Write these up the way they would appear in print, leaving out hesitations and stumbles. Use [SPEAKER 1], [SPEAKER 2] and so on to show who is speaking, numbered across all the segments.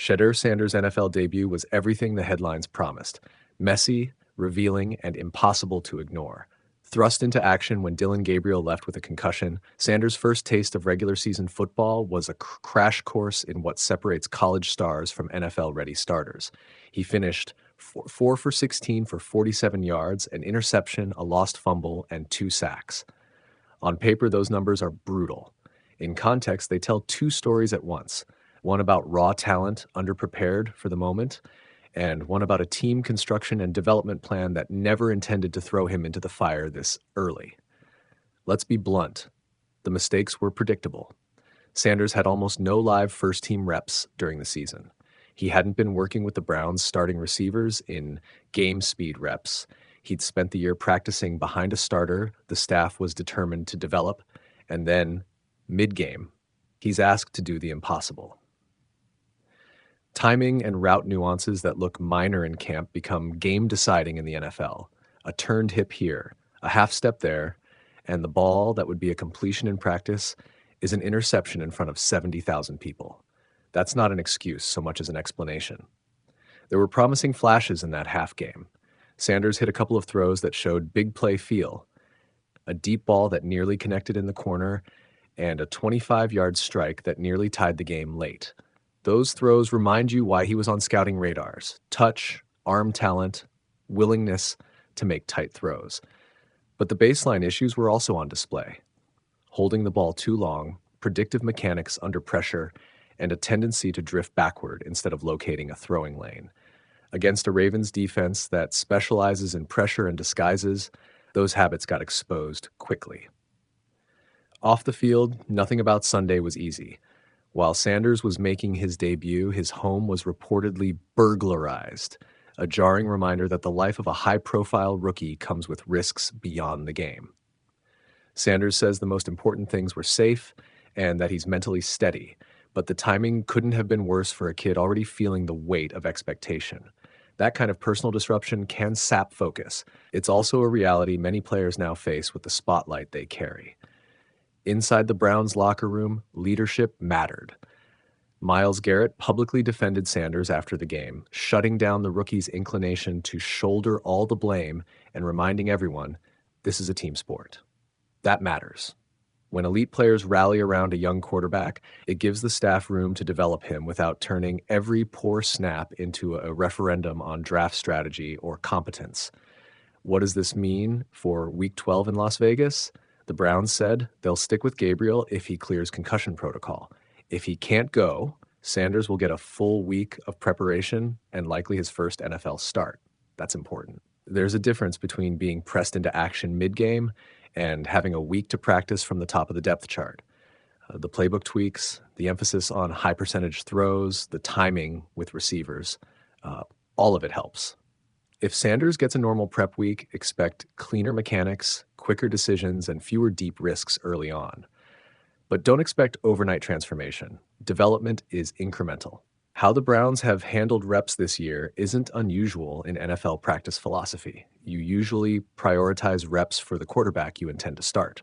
[SPEAKER 1] Shedeur Sanders' NFL debut was everything the headlines promised: messy, revealing, and impossible to ignore. Thrust into action when Dillon Gabriel left with a concussion, Sanders' first taste of regular season football was a crash course in what separates college stars from NFL-ready starters. He finished 4 for 16 for 47 yards, an interception, a lost fumble, and 2 sacks. On paper, those numbers are brutal. In context, they tell two stories at once: one about raw talent, underprepared for the moment, and one about a team construction and development plan that never intended to throw him into the fire this early. Let's be blunt. The mistakes were predictable. Sanders had almost no live first-team reps during the season. He hadn't been working with the Browns' starting receivers in game speed reps. He'd spent the year practicing behind a starter the staff was determined to develop, and then, mid-game, he's asked to do the impossible. Timing and route nuances that look minor in camp become game-deciding in the NFL. A turned hip here, a half step there, and the ball that would be a completion in practice is an interception in front of 70,000 people. That's not an excuse so much as an explanation. There were promising flashes in that half game. Sanders hit a couple of throws that showed big play feel: a deep ball that nearly connected in the corner, and a 25-yard strike that nearly tied the game late. Those throws remind you why he was on scouting radars: touch, arm talent, willingness to make tight throws. But the baseline issues were also on display: holding the ball too long, predictive mechanics under pressure, and a tendency to drift backward instead of locating a throwing lane. Against a Ravens defense that specializes in pressure and disguises, those habits got exposed quickly. Off the field, nothing about Sunday was easy. While Sanders was making his debut, his home was reportedly burglarized, a jarring reminder that the life of a high-profile rookie comes with risks beyond the game. Sanders says the most important things were safe and that he's mentally steady, but the timing couldn't have been worse for a kid already feeling the weight of expectation. That kind of personal disruption can sap focus. It's also a reality many players now face with the spotlight they carry. Inside the Browns' locker room, leadership mattered. Myles Garrett publicly defended Sanders after the game, shutting down the rookie's inclination to shoulder all the blame and reminding everyone, this is a team sport. That matters. When elite players rally around a young quarterback, it gives the staff room to develop him without turning every poor snap into a referendum on draft strategy or competence. What does this mean for Week 12 in Las Vegas? The Browns said they'll stick with Gabriel if he clears concussion protocol. If he can't go, Sanders will get a full week of preparation and likely his first NFL start. That's important. There's a difference between being pressed into action mid-game and having a week to practice from the top of the depth chart. The playbook tweaks, the emphasis on high percentage throws, the timing with receivers, all of it helps. If Sanders gets a normal prep week, expect cleaner mechanics, quicker decisions, and fewer deep risks early on. But don't expect overnight transformation. Development is incremental. How the Browns have handled reps this year isn't unusual in NFL practice philosophy. You usually prioritize reps for the quarterback you intend to start.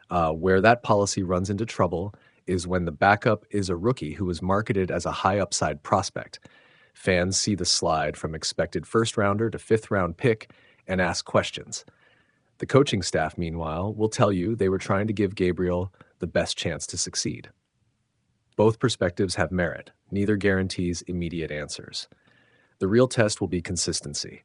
[SPEAKER 1] Where that policy runs into trouble is when the backup is a rookie who was marketed as a high upside prospect. Fans see the slide from expected first-rounder to fifth-round pick and ask questions. The coaching staff, meanwhile, will tell you they were trying to give Gabriel the best chance to succeed. Both perspectives have merit. Neither guarantees immediate answers. The real test will be consistency.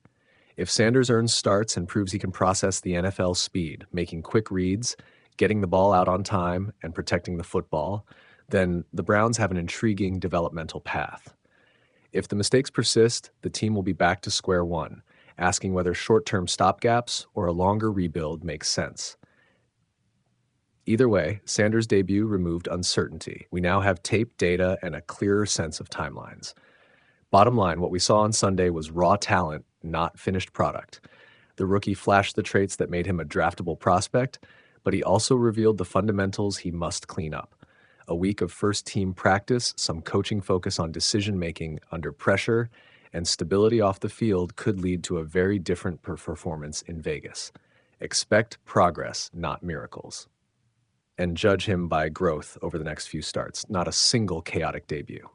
[SPEAKER 1] If Sanders earns starts and proves he can process the NFL speed, making quick reads, getting the ball out on time, and protecting the football, then the Browns have an intriguing developmental path. If the mistakes persist, the team will be back to square one, asking whether short-term stopgaps or a longer rebuild makes sense. Either way, Sanders' debut removed uncertainty. We now have tape, data, and a clearer sense of timelines. Bottom line, what we saw on Sunday was raw talent, not finished product. The rookie flashed the traits that made him a draftable prospect, but he also revealed the fundamentals he must clean up. A week of first-team practice, some coaching focus on decision-making under pressure, and stability off the field could lead to a very different performance in Vegas. Expect progress, not miracles. And judge him by growth over the next few starts, not a single chaotic debut.